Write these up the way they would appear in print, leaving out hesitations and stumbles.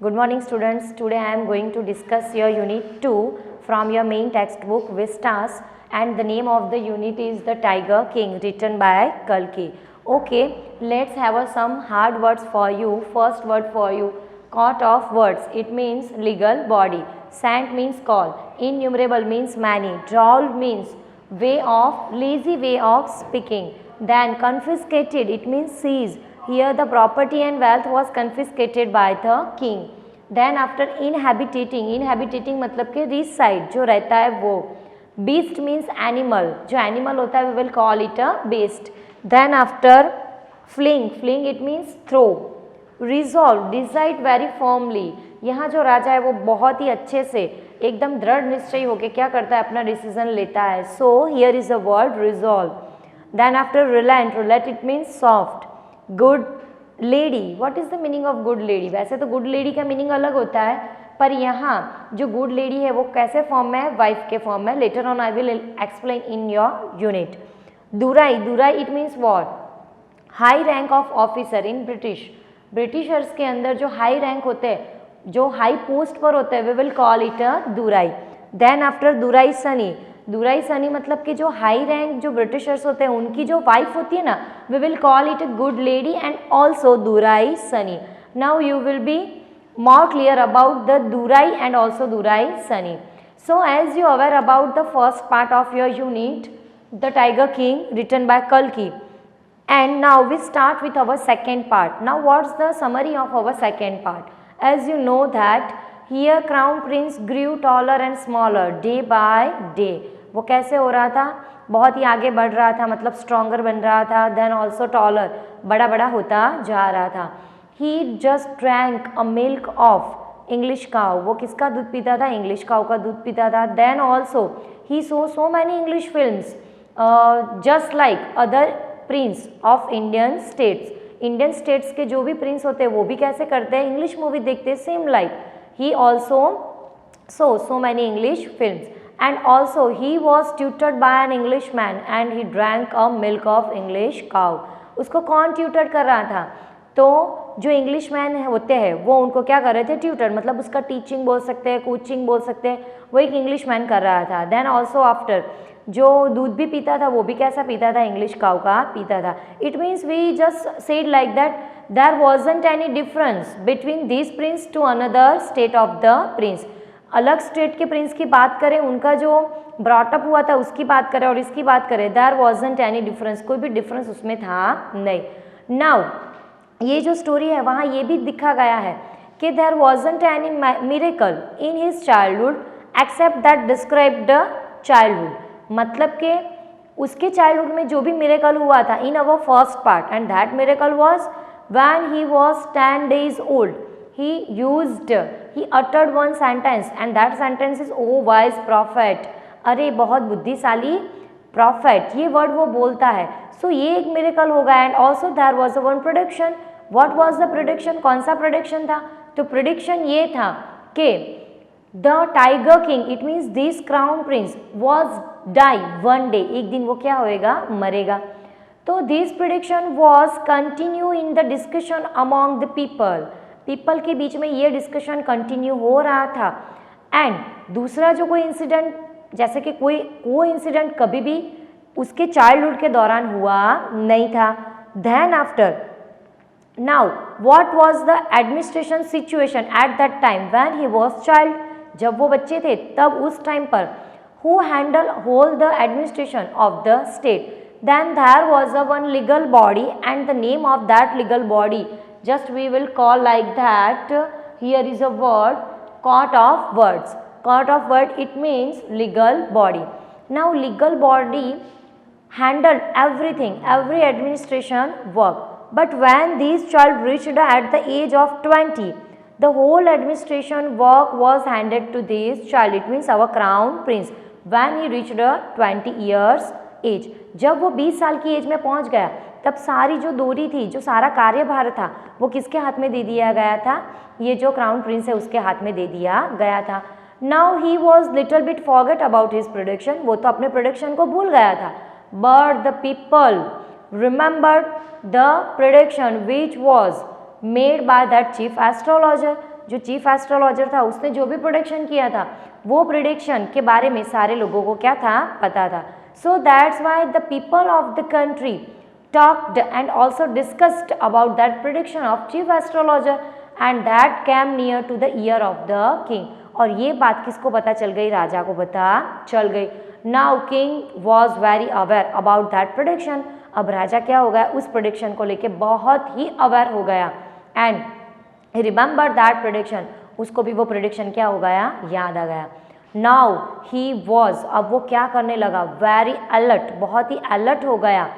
Good morning students. Today I am going to discuss your unit 2 from your main textbook Vistas, and the name of the unit is The Tiger King, written by Kalki. Okay, let's have some hard words for you. First word for you, court of words. It means legal body. Sant means call. Innumerable means many. Droll means way of, lazy way of speaking. Then confiscated, it means seized. Here the property and wealth was confiscated by the king. Then after inhabitating, inhabitating मतलब कि reside जो रहता है वो. Beast means animal, जो animal होता है we will call it a beast. Then after fling, fling it means throw. Resolve, decide very firmly. यहाँ जो राजा है वो बहुत ही अच्छे से एकदम दृढ़ निश्चय होके क्या करता है, अपना डिसीजन लेता है. So here is a word resolve. Then after relent, relent it means soft. Good lady, what is the meaning of good lady? वैसे तो good lady का मीनिंग अलग होता है, पर यहाँ जो good lady है वो कैसे फॉर्म में है, वाइफ के फॉर्म में. Later on I will explain in your unit. Durai, Durai it means what? High rank of officer in British. Britishers के अंदर जो हाई रैंक होते हैं, जो हाई पोस्ट पर होते हैं, we will call it a Durai. Then after दुराई सनी, दुराई सनी मतलब कि जो हाई रैंक जो ब्रिटिशर्स होते हैं उनकी जो वाइफ होती है ना, we will call it a good lady and also दुराई सनी. Now you will be more clear about the Durai and also Durai Sani. So as you are aware about the first part of your unit, The Tiger King, written by Kalki, and now we start with our second part. Now what's the summary of our second part? As you know that here Crown Prince grew taller and smaller day by day. वो कैसे हो रहा था, बहुत ही आगे बढ़ रहा था, मतलब स्ट्रॉन्गर बन रहा था. देन ऑल्सो टॉलर, बड़ा बड़ा होता जा रहा था. He just drank a milk of English cow. वो किसका दूध पीता था, इंग्लिश काउ का दूध पीता था. Then also he so many English films just like other prince of Indian states. Indian states के जो भी प्रिंस होते हैं वो भी कैसे करते हैं, इंग्लिश मूवी देखते हैं. Same like he also so many English films. And also he was tutored by an Englishman and he drank a milk of English cow. उसको कौन ट्यूटर कर रहा था, तो जो इंग्लिश मैन होते हैं वो उनको क्या कर रहे थे, ट्यूटर, मतलब उसका टीचिंग बोल सकते हैं, कोचिंग बोल सकते हैं, वो एक इंग्लिश मैन कर रहा था. देन ऑल्सो आफ्टर जो दूध भी पीता था वो भी कैसा पीता था, इंग्लिश काउ का पीता था. It means we just said like that there wasn't any difference between this prince to another state of the prince. अलग स्टेट के प्रिंस की बात करें, उनका जो ब्रॉटअप हुआ था उसकी बात करें और इसकी बात करें, देयर वाजंट एनी डिफरेंस, कोई भी डिफरेंस उसमें था नहीं. नाउ ये जो स्टोरी है वहाँ ये भी दिखा गया है कि there wasn't any miracle in his childhood except that describe the childhood. मतलब कि उसके चाइल्डहुड में जो भी मिरेकल हुआ था in our first part, and that miracle was when he was 10 days old. He uttered one sentence and that sentence is oh wise prophet. अरे बहुत बुद्धिशाली prophet, ये वर्ड वो बोलता है. सो ये एक मिरेकल होगा. And also there was a one prediction. What was the prediction, कौन सा प्रेडिक्शन था, तो प्रेडिक्शन ये था कि the tiger king, it means this crown prince was die one day, एक दिन वो क्या होएगा, मरेगा. तो this prediction was continue in the discussion among the people के बीच में ये डिस्कशन कंटिन्यू हो रहा था. एंड दूसरा जो कोई इंसिडेंट, जैसे कि कोई इंसिडेंट कभी भी उसके चाइल्डहुड के दौरान हुआ नहीं था. Then after now what was the administration situation at that time when he was child, जब वो बच्चे थे तब उस टाइम पर who handle whole the administration of the state. Then there was a one legal body and the name of that legal body just we will call like that. Here is a word, court of words. Court of word, it means legal body. Now legal body handled everything, every administration work. But when this child reached at the age of 20, the whole administration work was handed to this child. It means our crown prince. When he reached 20 years age, जब वो 20 साल की as में पहुंच गया तब सारी जो डोरी थी, जो सारा कार्यभार था वो किसके हाथ में दे दिया गया था, ये जो क्राउन प्रिंस है उसके हाथ में दे दिया गया था. Now he was little bit forget about his prediction, वो तो अपने प्रेडिक्शन को भूल गया था. But the people remembered the prediction which was made by that chief astrologer. जो चीफ एस्ट्रोलॉजर था उसने जो भी प्रोडिक्शन किया था वो प्रिडिक्शन के बारे में सारे लोगों को क्या था, पता था. So that's why the people of the country talked and also discussed about that prediction of chief astrologer and that came near to the ear of the king. और ये बात किसको पता चल गई, राजा को पता चल गई. Now king was very aware about that prediction. अब राजा क्या हो गया, उस prediction को लेके बहुत ही aware हो गया and he remembered that prediction. उसको भी वो prediction क्या हो गया, याद आ गया. Now he was, अब वो क्या करने लगा, very alert, बहुत ही alert हो गया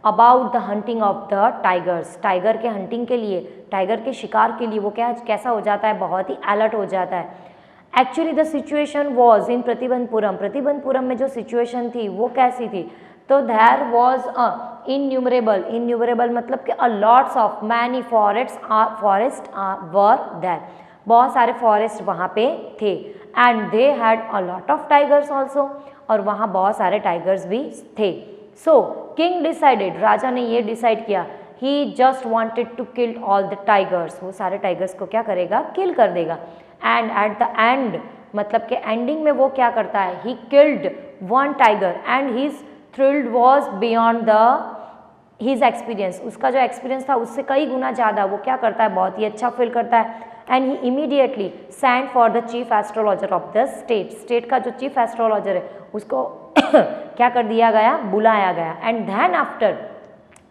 about the hunting of the tigers. Tiger के हंटिंग के लिए, टाइगर के शिकार के लिए वो कैसा हो जाता है, बहुत ही अलर्ट हो जाता है. Actually the situation was in Pratibandapuram. Pratibandapuram में जो सिचुएशन थी वो कैसी थी, तो there was a innumerable. Innumerable मतलब कि a lots of many forest were there. बहुत सारे फॉरेस्ट वहाँ पे थे and they had a lot of tigers also. और वहाँ बहुत सारे टाइगर्स भी थे. सो किंग डिसाइडेड, राजा ने ये डिसाइड किया, he just wanted to kill all the tigers. वो सारे टाइगर्स को क्या करेगा, किल कर देगा. एंड एट द एंड मतलब कि एंडिंग में वो क्या करता है, he killed one tiger and his thrilled was beyond the his experience. उसका जो एक्सपीरियंस था उससे कई गुना ज़्यादा वो क्या करता है, बहुत ही अच्छा फील करता है. And he immediately send for the chief astrologer of the state. State का जो चीफ एस्ट्रोलॉजर है उसको क्या कर दिया गया, बुलाया गया. एंड देन आफ्टर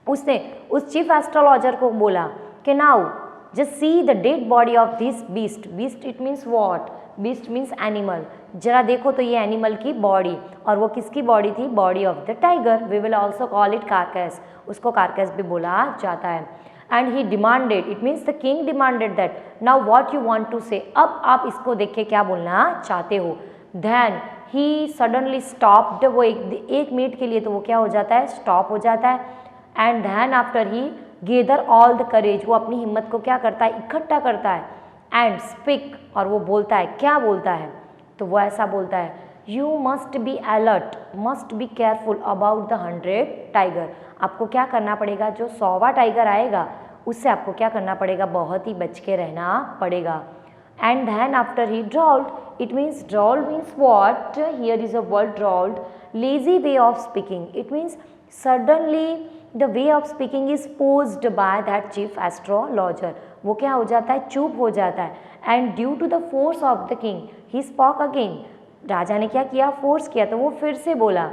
उसने उस चीफ एस्ट्रोलॉजर को बोला कि now just see the dead body of this beast. Beast it means what, beast means animal. जरा देखो तो ये एनिमल की बॉडी, और वो किसकी बॉडी थी, body of the tiger. We will also call it carcass. उसको कार्कस भी बोला जाता है. And he demanded, it means the king demanded that now what you want to say. अब आप इसको देख के क्या बोलना चाहते हो. Then he suddenly stopped. वो एक मिनट के लिए तो वो क्या हो जाता है, स्टॉप हो जाता है. And then after he gather all the courage. वो अपनी हिम्मत को क्या करता है, इकट्ठा करता है. एंड स्पीक, और वो बोलता है, क्या बोलता है, तो वो ऐसा बोलता है, you must be alert, must be careful about the 100 tiger. आपको क्या करना पड़ेगा, जो 100वां टाइगर आएगा उससे आपको क्या करना पड़ेगा, बहुत ही बच के रहना पड़ेगा. And then after he drawled, it means drawl means what, here is a word drawled, lazy way of speaking. It means suddenly the way of speaking is posed by that chief astrologer. वो क्या हो जाता है, चुप हो जाता है. And due to the force of the king, he spoke again. राजा ने क्या किया, फोर्स किया, तो वो फिर से बोला,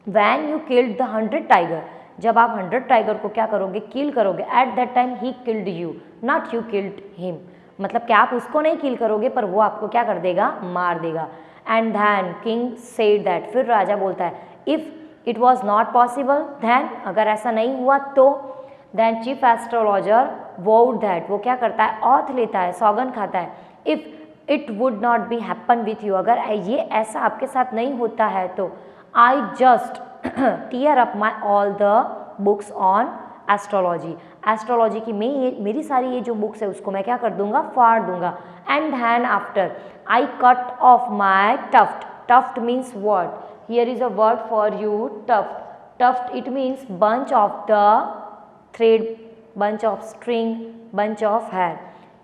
when you killed the 100 tiger. जब आप 100 टाइगर को क्या करोगे, किल करोगे. Eight that time he killed you, not you killed him. मतलब कि आप उसको नहीं किल करोगे पर वो आपको क्या कर देगा, मार देगा. एंड धैन किंग सेड दैट, फिर राजा बोलता है, if it was not possible धैन, अगर ऐसा नहीं हुआ तो. देन चीफ एस्ट्रोलॉजर वोड दैट, वो क्या करता है, ऑथ लेता है, सौगन खाता है. If it would not be happen with you, अगर ये ऐसा आपके साथ नहीं होता है तो I just tear up my all the books on astrology. Astrology की मेरी सारी ये जो बुक्स है उसको मैं क्या कर दूंगा, फाड़ दूंगा. And then after I cut off my tuft. Tuft means what, here is a word for you, tuft. Tuft it means bunch of the thread, bunch of string, bunch of hair.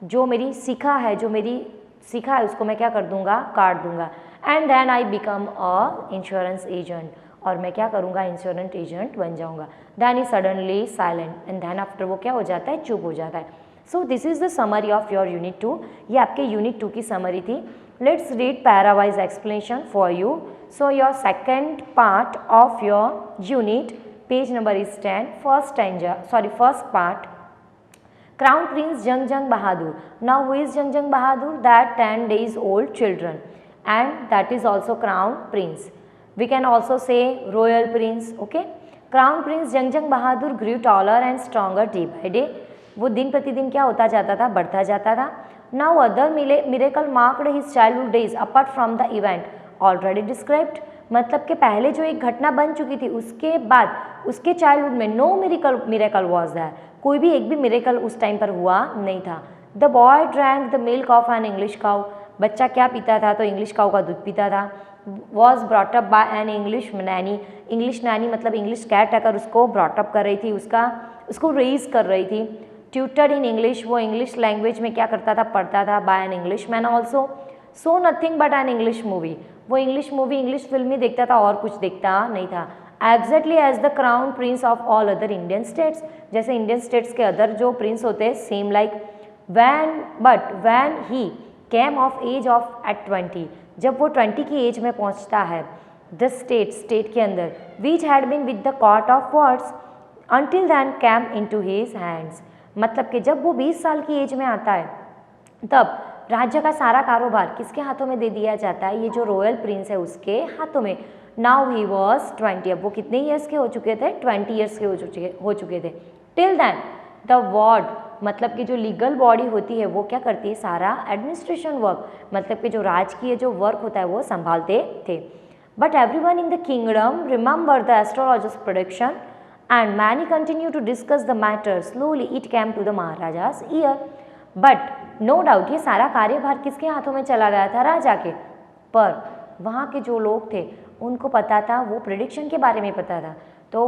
जो मेरी शिखा है, जो मेरी शिखा है उसको मैं क्या कर दूंगा, काट दूंगा. And then I become a insurance agent, और मैं क्या करूँगा, इंश्योरेंस एजेंट बन जाऊँगा. Then he suddenly silent and then after वो क्या हो जाता है, चुप हो जाता है. So this is the summary of your unit 2. ये आपके यूनिट 2 की समरी थी. Let's read parawise explanation for you. So your second part of your unit, page number is 10, first part. Crown Prince Jung Bahadur. Now who is Jung Bahadur? That 10 days old children, and that is also Crown Prince. We can also say Royal Prince. Okay. Crown Prince Jung Bahadur grew taller and stronger day by day. वो दिन प्रतिदिन क्या होता जाता था, बढ़ता जाता था. Now other miracle marked his childhood days apart from the event already described. मतलब कि पहले जो एक घटना बन चुकी थी उसके बाद उसके चाइल्डहुड में नो मिरेकल वॉज दैट, कोई भी एक भी मिरेकल उस टाइम पर हुआ नहीं था. The boy drank the milk of an English cow. बच्चा क्या पीता था, तो इंग्लिश काउ का दूध पीता था. Was brought up by an English nanny. English nanny मतलब इंग्लिश कैट आकर उसको ब्रॉटअप कर रही थी, उसको रेज कर रही थी. ट्यूटर्ड इन इंग्लिश, वो इंग्लिश लैंग्वेज में क्या करता था, पढ़ता था, by an English man also, so nothing but an English movie, वो इंग्लिश मूवी इंग्लिश फिल्म ही देखता था और कुछ देखता नहीं था। Exactly as the crown prince of all other Indian states, जैसे इंडियन स्टेट्स के अदर जो प्रिंस होते हैं same like. When he came of age of at 20, जब वो 20 की एज में पहुंचता है, द स्टेट के अंदर, which had been with the court of words until then came into his hands, मतलब कि जब वो 20 साल की एज में आता है तब राज्य का सारा कारोबार किसके हाथों में दे दिया जाता है, ये जो रॉयल प्रिंस है उसके हाथों में। नाउ ही वॉज 20, अब वो कितने ईयर्स के हो चुके थे, 20 ईयर्स के हो चुके थे। टिल देन द वार्ड, मतलब कि जो लीगल बॉडी होती है वो क्या करती है, सारा एडमिनिस्ट्रेशन वर्क, मतलब कि जो राजकीय जो वर्क होता है वो संभालते थे। But everyone in the kingdom remember the astrologers prediction and many continue to discuss the matter. Slowly it came to the Maharaja's ear. But no doubt ये सारा कार्यभार किसके हाथों में चला गया था, राजा के। पर वहाँ के जो लोग थे उनको पता था, वो प्रेडिक्शन के बारे में पता था, तो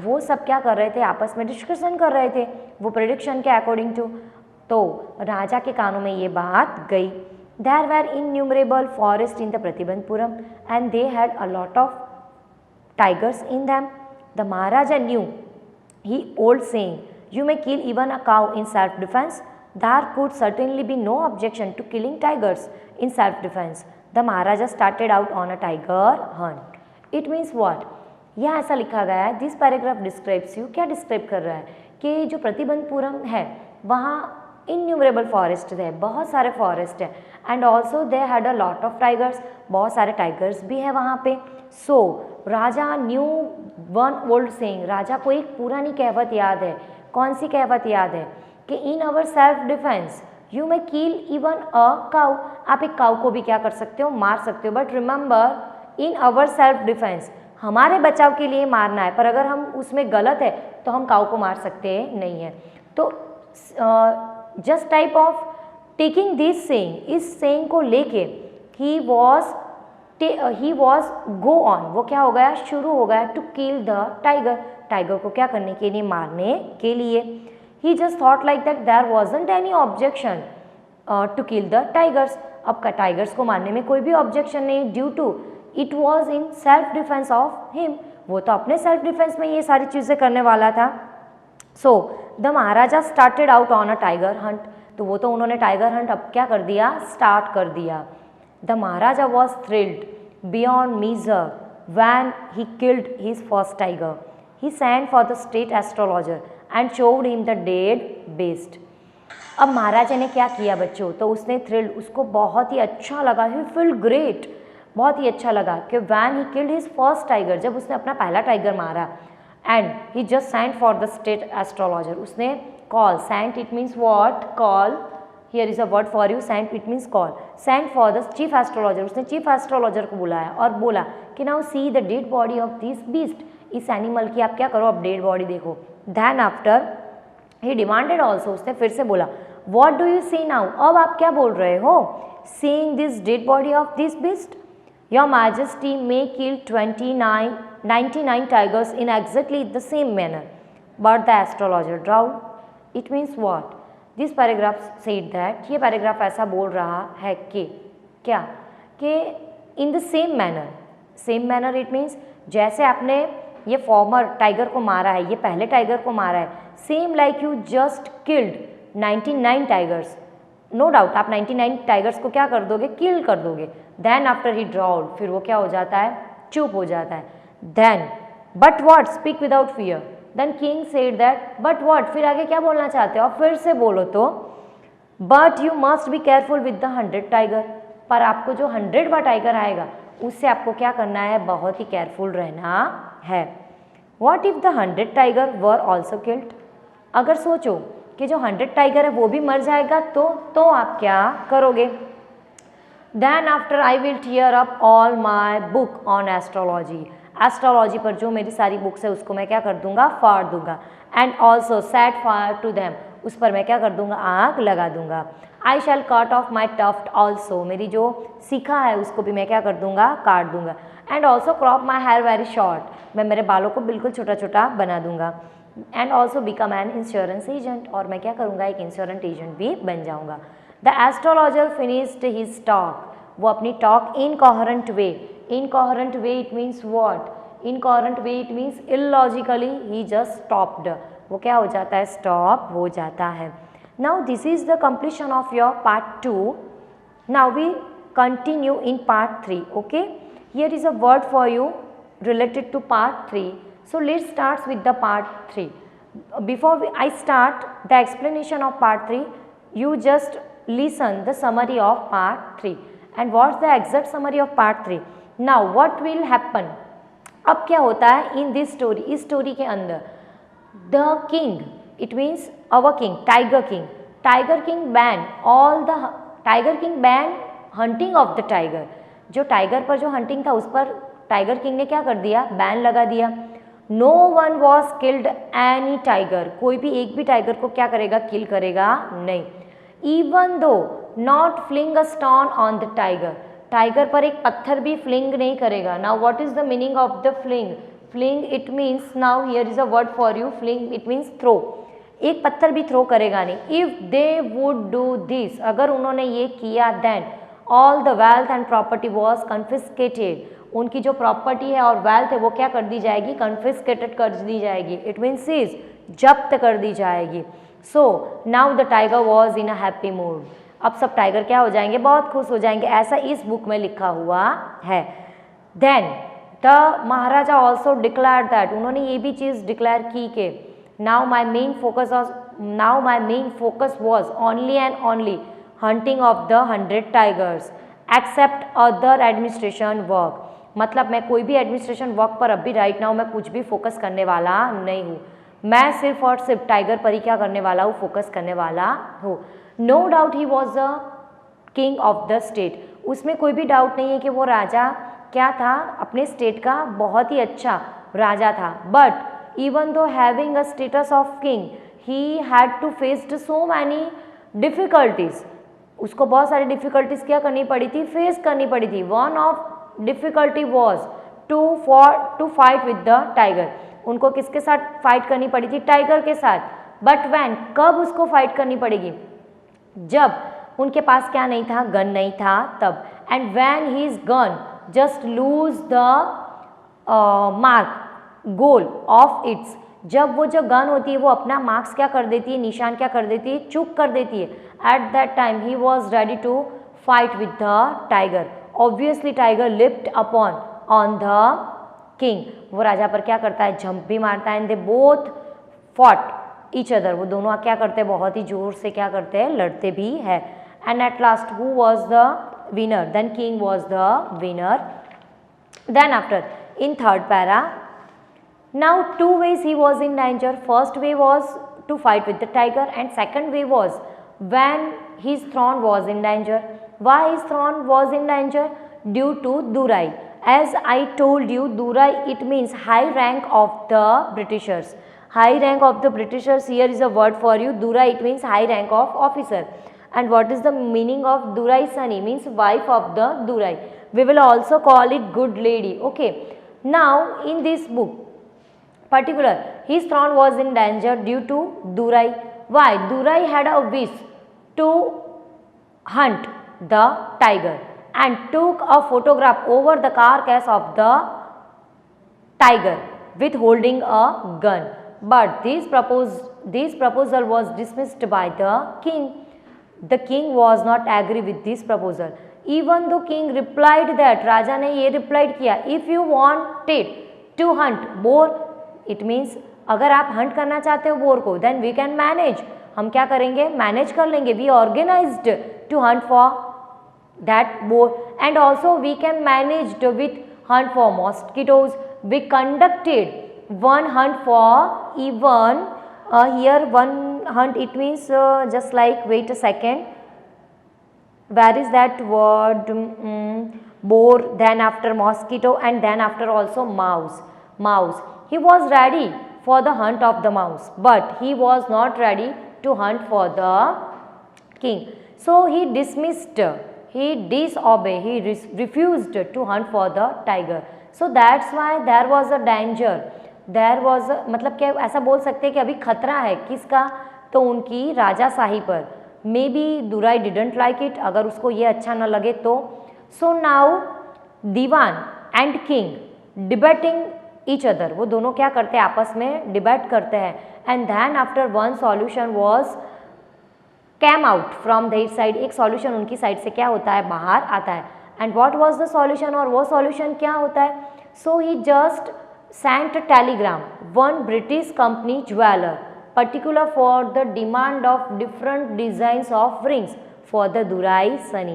वो सब क्या कर रहे थे, आपस में डिस्कशन कर रहे थे वो प्रेडिक्शन के अकॉर्डिंग टू। तो राजा के कानों में ये बात गई। There were innumerable forests in the Pratibandpuram and they had a lot of tigers in them. The Maharaja knew he old saying, you may kill even a cow in self-defense. There could certainly be no objection to killing tigers in self-defense. The Maharaja started out on a tiger hunt. It means what? यह ऐसा लिखा गया है, this paragraph describes you, क्या describe कर रहा है कि जो प्रतिबंधपुरम है वहाँ इन्यूमरेबल फॉरेस्ट है, बहुत सारे फॉरेस्ट है, and also they had a lot of tigers, बहुत सारे टाइगर्स भी हैं वहाँ पे। सो राजा न्यू वन ओल्ड सेइंग, राजा को एक पुरानी कहवत याद है। कौन सी कहवत याद है कि in our self defence you may kill even a cow, आप एक काउ को भी क्या कर सकते हो, मार सकते हो, but remember in our self defence, हमारे बचाव के लिए मारना है, पर अगर हम उसमें गलत है तो हम काउ को मार सकते नहीं हैं। तो just type of taking this saying, इस सेइंग को लेके ही वॉज गो ऑन, वो क्या हो गया, शुरू हो गया, to kill the tiger, tiger को क्या करने के लिए, मारने के लिए। He just thought like that there wasn't any objection to kill the tigers, अब टाइगर्स को मारने में कोई भी ऑब्जेक्शन नहीं, due to it was in self defence of him, वो तो अपने सेल्फ डिफेंस में ये सारी चीज़ें करने वाला था। So the Maharaja started out on a tiger Hunt, तो वो तो उन्होंने टाइगर हंट अब क्या कर दिया, स्टार्ट कर दिया। The Maharaja was thrilled beyond measure when he killed his first tiger, he sent for the state astrologer and showed him the dead beast. अब महाराजा ने क्या किया बच्चों, तो उसने थ्रिल्ड, उसको बहुत ही अच्छा लगा, ही फील ग्रेट, बहुत ही अच्छा लगा कि when he killed his first tiger, जब उसने अपना पहला टाइगर मारा, and he just sent for the state astrologer, उसने call, sent it means what, call, here is a word for you, sent it means call, sent for the chief astrologer, उसने chief astrologer को बुलाया और बोला कि now see the dead body of this beast, इस animal की आप क्या करो, अब डेड बॉडी देखो। Then after he demanded also, उसने फिर से बोला, what do you see now, अब आप क्या बोल रहे हो, seeing this dead body of this beast, your majesty may kill 99 tigers in exactly the same manner, but the astrologer drawled. It means what? This paragraph said that, ये paragraph ऐसा बोल रहा है कि क्या, कि in the same manner it means जैसे आपने ये फॉर्मर टाइगर को मारा है, ये पहले टाइगर को मारा है, same like you just killed 99 tigers, no doubt आप 99 टाइगर्स को क्या कर दोगे, किल कर दोगे। देन आफ्टर ही ड्रॉल्ड, फिर वो क्या हो जाता है, चुप हो जाता है। Then but what, speak without fear, then king said that, but what, फिर आगे क्या बोलना चाहते हो, फिर से बोलो तो, but you must be careful with the 100 tiger, पर आपको जो 100वां टाइगर आएगा उससे आपको क्या करना है, बहुत ही केयरफुल रहना है। What if the 100 tiger were also killed, अगर सोचो कि जो 100 टाइगर है वो भी मर जाएगा तो आप क्या करोगे। Then after I will tear up all my book on astrology, astrology पर जो मेरी सारी बुक्स है उसको मैं क्या कर दूंगा, फाड़ दूंगा, and also set fire to them, उस पर मैं क्या कर दूंगा, आग लगा दूंगा। I shall cut off my tuft also, मेरी जो सीखा है उसको भी मैं क्या कर दूंगा, काट दूंगा, and also crop my hair very short, मैं मेरे बालों को बिल्कुल छोटा छोटा बना दूंगा। And also become an insurance agent, और मैं क्या करूँगा, एक इंश्योरेंस एजेंट भी बन जाऊँगा। The astrologer finished his talk, वो अपनी talk incoherent way, incoherent way it means what, incoherent way it means illogically, he just stopped, वो क्या हो जाता है, स्टॉप हो जाता है। Now this is the completion of your part 2. नाउ वी continue in part 3. Okay, here is a word for you related to part 3. So let's start with the part 3. Before I start the explanation of part 3, you just listen the summary of part 3. And what's the exact summary of part 3? Now what will happen, अब क्या होता है in this story, इस story के अंदर the king, it means our king, tiger king ban all the, tiger king ban hunting of the tiger, जो tiger पर जो हंटिंग था उस पर टाइगर किंग ने क्या कर दिया, बैन लगा दिया। No one was killed any tiger, कोई भी एक भी टाइगर को क्या करेगा, किल करेगा नहीं। Even though not fling a stone on the tiger, tiger पर एक पत्थर भी फ्लिंग नहीं करेगा। Now what is the meaning of the fling, fling it means, now here is a word for you, fling it means throw, एक पत्थर भी throw करेगा नहीं। If they would do this, अगर उन्होंने ये किया, then all the wealth and property was confiscated, उनकी जो प्रॉपर्टी है और वेल्थ है वो क्या कर दी जाएगी, कन्फिस्केटेड कर दी जाएगी, इट मीन्स सीज, जब्त कर दी जाएगी। So now the tiger was in a happy mood, अब सब टाइगर क्या हो जाएंगे, बहुत खुश हो जाएंगे, ऐसा इस बुक में लिखा हुआ है। Then the Maharaja also declare that, उन्होंने ये भी चीज़ डिक्लेयर की कि now my main focus was only and only hunting of the 100 tigers except other administration work, मतलब मैं कोई भी एडमिनिस्ट्रेशन वर्क पर अभी राइट नाउ मैं कुछ भी फोकस करने वाला नहीं हूँ, मैं सिर्फ और सिर्फ टाइगर पर ही क्या करने वाला हूँ, फोकस करने वाला हूँ। No doubt he was the king of the state, उसमें कोई भी डाउट नहीं है कि वो राजा क्या था, अपने स्टेट का बहुत ही अच्छा राजा था। But even though having a status of king he had to faced so many difficulties, उसको बहुत सारी डिफ़िकल्टीज क्या करनी पड़ी थी, फेस करनी पड़ी थी। One of difficulty was to fight with the tiger, उनको किसके साथ फाइट करनी पड़ी थी, टाइगर के साथ। बट वैन, कब उसको फाइट करनी पड़ेगी, जब उनके पास क्या नहीं था, गन नहीं था तब। And when his gun just lose the mark goal of its, जब वो जो गन होती है वो अपना मार्क्स क्या कर देती है, निशान क्या कर देती है, चूक कर देती है। At that time he was ready to fight with the tiger, obviously tiger lift upon on the king, वो राजा पर क्या करता है, जंप भी मारता है। And they both fought each other, वो दोनों क्या करते हैं, बहुत ही जोर से क्या करते हैं, लड़ते भी है। And at last who was the winner, then king was the winner. Then after in third para, now 2 ways he was in danger, first way was to fight with the tiger and second way was when his throne was in danger. Why his throne was in danger? Due to Durai. As I told you, Durai it means high rank of the Britishers, high rank of the Britishers, here is a word for you, Durai it means high rank of officer. And what is the meaning of Durai Sani, means wife of the Durai, we will also call it good lady. Okay, now in this book particular, his throne was in danger due to Durai. Why? Durai had a wish to hunt the tiger and took a photograph over the carcass of the tiger with holding a gun. But this proposal was dismissed by the king. The king was not agree with this proposal. Even though king replied that, राजा ने ये replied किया, if you wanted to hunt boar, it means अगर आप Hunt करना चाहते हो bore को, then we can manage, हम क्या करेंगे, मैनेज कर लेंगे, we organised to hunt for that boar and also we can managed with hunt for mosquitoes, we conducted one hunt for even here one hunt it means just like wait a second, where is that word, boar, then after mosquito and then after also mouse. He was ready for the hunt of the mouse, but he was not ready to hunt for the king. So he dismissed, he disobeyed, he refused to hunt for the tiger. So that's why there was a danger there was मतलब क्या ऐसा बोल सकते हैं कि अभी खतरा है किसका, तो उनकी राजाशाही पर। May be Durai didn't like it, अगर उसको ये अच्छा ना लगे तो। So now Dewan and king debating each other, वो दोनों क्या करते हैं आपस में डिबेट करते हैं। And then after one solution was came out from their side, एक सॉल्यूशन उनकी साइड से क्या होता है बाहर आता है। And what was the solution, और वो सॉल्यूशन क्या होता है। So he just sent a telegram one British company jeweller particular for the demand of different designs of rings for the Durai Sani,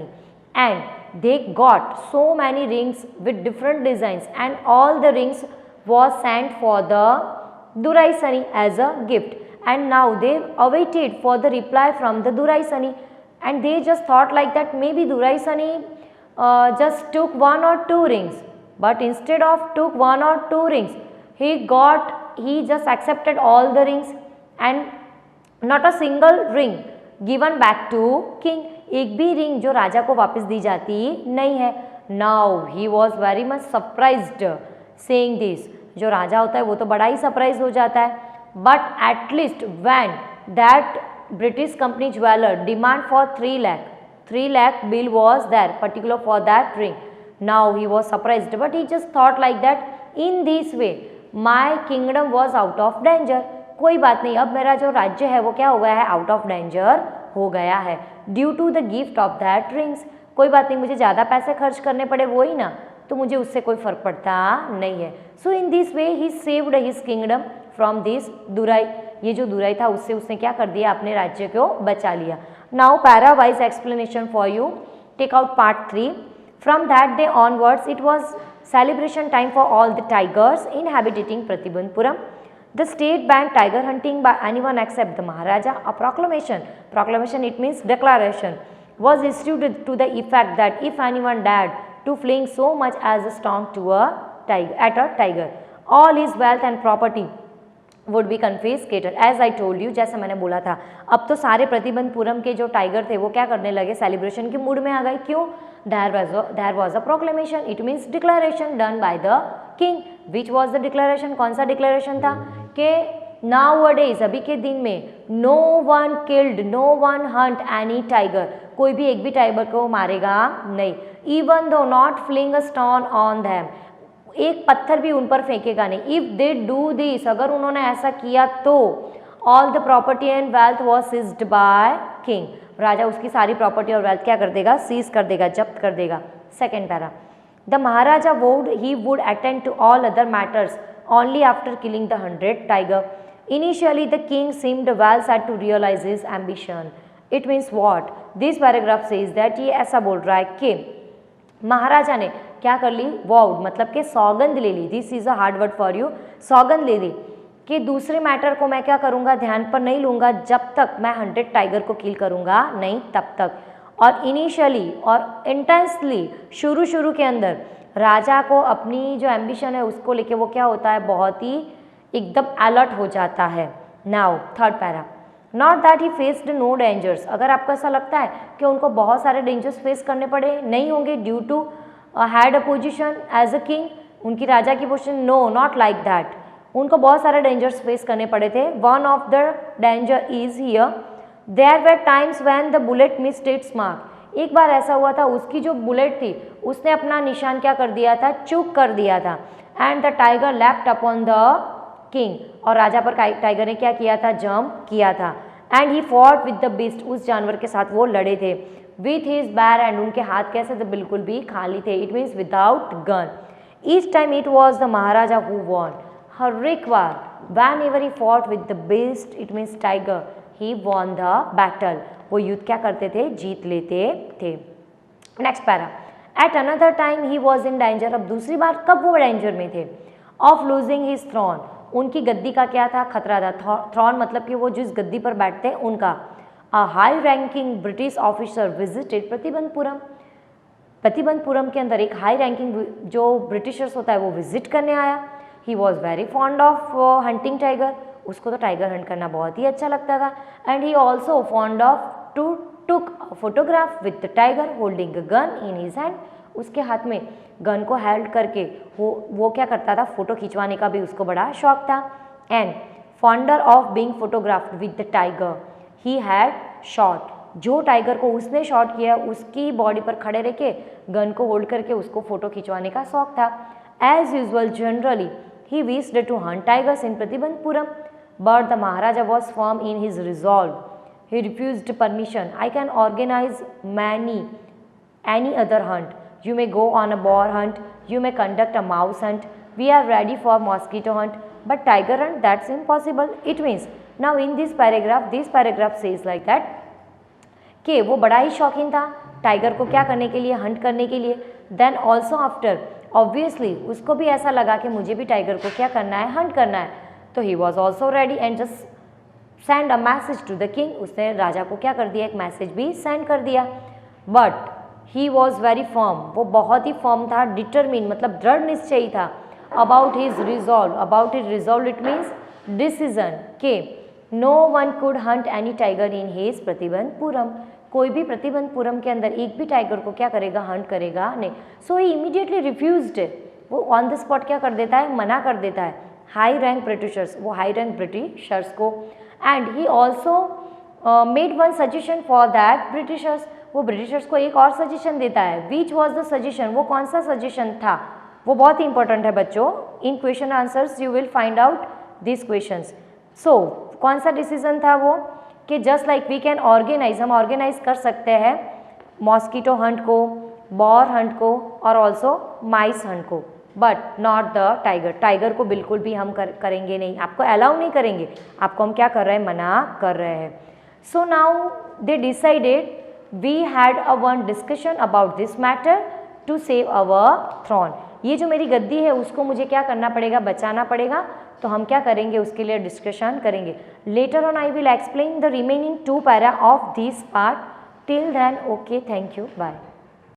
and they got so many rings with different designs and all the rings was sent for the Durai Sani as a gift, and now they awaited for the reply from the Durai Sani, and they just thought like that maybe Durai Sani just took one or two rings, but instead of took one or two rings he just accepted all the rings and not a single ring given back to king, एक भी ring जो राजा को वापस दी जाती नहीं है। Now he was very much surprised saying this, जो राजा होता है वो तो बड़ा ही सरप्राइज हो जाता है। But at least when that British company jeweler demand for 3 lakh bill was there particular for that ring, now he was surprised, but he just thought like that in this way my kingdom was out of danger, कोई बात नहीं, अब मेरा जो राज्य है वो क्या हो गया है आउट ऑफ डेंजर हो गया है due to the gift of that rings, कोई बात नहीं, मुझे ज़्यादा पैसे खर्च करने पड़े वो ही ना, तो मुझे उससे कोई फ़र्क पड़ता नहीं है। So in this way he saved his kingdom from this दुराई, ये जो दुराई था उससे उसने क्या कर दिया अपने राज्य को बचा लिया। Now para wise explanation for you, take out part 3। From that day onwards it was celebration time for all the tigers inhabiting Pratibandpuram. The state banned tiger hunting by anyone except the Maharaja. A proclamation it means declaration, was issued to the effect that if anyone dared to fling so much as a stone to a tiger, all his wealth and property would be confiscated. As I told you, जैसे मैंने बोला था, अब तो सारे प्रतिबंधपुरम के जो tiger थे वो क्या करने लगे, सेलिब्रेशन के मूड में आ गए। क्यों? There was a proclamation, it means declaration done by the king. Which was the declaration? कौन सा declaration था कि nowadays अभी के दिन में no one killed, no one hunt any tiger, कोई भी एक भी टाइगर को मारेगा नहीं, even though not fling a stone on them, एक पत्थर भी उन पर फेंकेगा नहीं। इफ दे डू दिस, अगर उन्होंने ऐसा किया तो all the property and wealth was seized by king, राजा उसकी सारी प्रॉपर्टी और वेल्थ क्या कर देगा, सीज कर देगा, जब्त कर देगा। Second para, the Maharaja vowed he would attend to all other matters only after killing the 100 tiger. Initially the king seemed well set to realise his ambition. It means what, this paragraph says that, ये ऐसा बोल रहा है कि महाराजा ने क्या कर ली, ward मतलब कि सौगंध ले ली, this is a hard word for you, सौगंध ले ली कि दूसरे मैटर को मैं क्या करूँगा, ध्यान पर नहीं लूँगा जब तक मैं 100 टाइगर को किल करूँगा नहीं तब तक। और इनिशियली और इंटेंसली शुरू के अंदर राजा को अपनी जो एम्बिशन है उसको लेके वो क्या होता है, बहुत ही एकदम अलर्ट हो जाता है। Now third para, not that he faced no dangers, अगर आपको ऐसा लगता है कि उनको बहुत सारे डेंजर्स फेस करने पड़े, नहीं होंगे due to had a position as a king, उनकी राजा की position, no not like that, उनको बहुत सारे डेंजर्स फेस करने पड़े थे। One of the danger is here, there were times when the bullet missed its mark, एक बार ऐसा हुआ था उसकी जो बुलेट थी उसने अपना निशान क्या कर दिया था, चूक कर दिया था। And the tiger lapped upon the king, और राजा पर टाइगर ने क्या किया था, जंप किया था। And he fought with the beast, उस जानवर के साथ वो लड़े थे। विथ हिज बैर एंड, उनके हाथ कैसे थे, बिल्कुल भी खाली थे, it means without gun. Each time it was the Maharaja who won, हर एक बार whenever he fought with the beast it means tiger, he won the battle, वो युद्ध क्या करते थे, जीत लेते थे। Next para, at another time he was in danger, अब दूसरी बार कब वो डेंजर में थे, ऑफ लूजिंग हिज थ्रोन, उनकी गद्दी का क्या था, खतरा था। थ्रोन मतलब कि वो जिस गद्दी पर बैठते हैं उनका। A high ranking British officer visited Pratibandapuram, Pratibandapuram के अंदर एक हाई रैंकिंग जो ब्रिटिशर्स होता है वो विजिट करने आया। He was very fond of hunting tiger, उसको तो टाइगर हंट करना बहुत ही अच्छा लगता था। And he also fond of to took a photograph with the tiger holding a gun in his hand. उसके हाथ में गन को हेल्ड करके वो क्या करता था, फोटो खिंचवाने का भी उसको बड़ा शौक था. And fonder of being photographed with the tiger he had shot. जो टाइगर को उसने शॉट किया उसकी बॉडी पर खड़े रह के गन को होल्ड करके उसको फोटो खिंचवाने का शौक था. As usual generally he wished to hunt tigers in Pratibandpuram, but the Maharaja was firm in his resolve. He refused permission. I can organize any other hunt. You may go on a boar hunt, you may conduct a mouse hunt, we are ready for mosquito hunt, but tiger hunt, that's impossible. It means, now in this paragraph says like that, कि वो बड़ा ही शौकीन था tiger को क्या करने के लिए, हंट करने के लिए. देन ऑल्सो आफ्टर ऑब्वियसली उसको भी ऐसा लगा कि मुझे भी टाइगर को क्या करना है, हंट करना है. तो he was also ready and just send a message to the king. उसने राजा को क्या कर दिया, एक मैसेज भी सेंड कर दिया. But he was very firm, वो बहुत ही फर्म था, डिटरमिन मतलब दृढ़ निश्चयी था. About his resolve it means decision के no one could hunt any tiger in his Pratibandapuram. कोई भी प्रतिबंधपुरम के अंदर एक भी टाइगर को क्या करेगा, हंट करेगा नहीं. सो ही इमीडिएटली रिफ्यूज्ड. वो ऑन द स्पॉट क्या कर देता है, मना कर देता है. हाई रैंक ब्रिटिशर्स, वो हाई रैंक ब्रिटिशर्स को. And he also made one suggestion for that Britishers. वो ब्रिटिशर्स को एक और सजेशन देता है. विच वॉज द सजेशन, वो कौन सा सजेशन था, वो बहुत ही इंपॉर्टेंट है बच्चों. In question answers you will find out this questions. So कौन सा डिसीजन था वो, कि just like we can organise, हम ऑर्गेनाइज कर सकते हैं मॉस्किटो हंट को, बॉर हंट को और ऑल्सो माइस हंट को, but not the tiger. Tiger को बिल्कुल भी हम करेंगे नहीं, आपको अलाउ नहीं करेंगे. आपको हम क्या कर रहे हैं, मना कर रहे हैं. So now they decided, we had a one discussion about this matter to save our throne. ये जो मेरी गद्दी है उसको मुझे क्या करना पड़ेगा, बचाना पड़ेगा. तो हम क्या करेंगे, उसके लिए डिस्कशन करेंगे. Later on I will explain the remaining 2 para of this part. Till then okay, thank you, bye.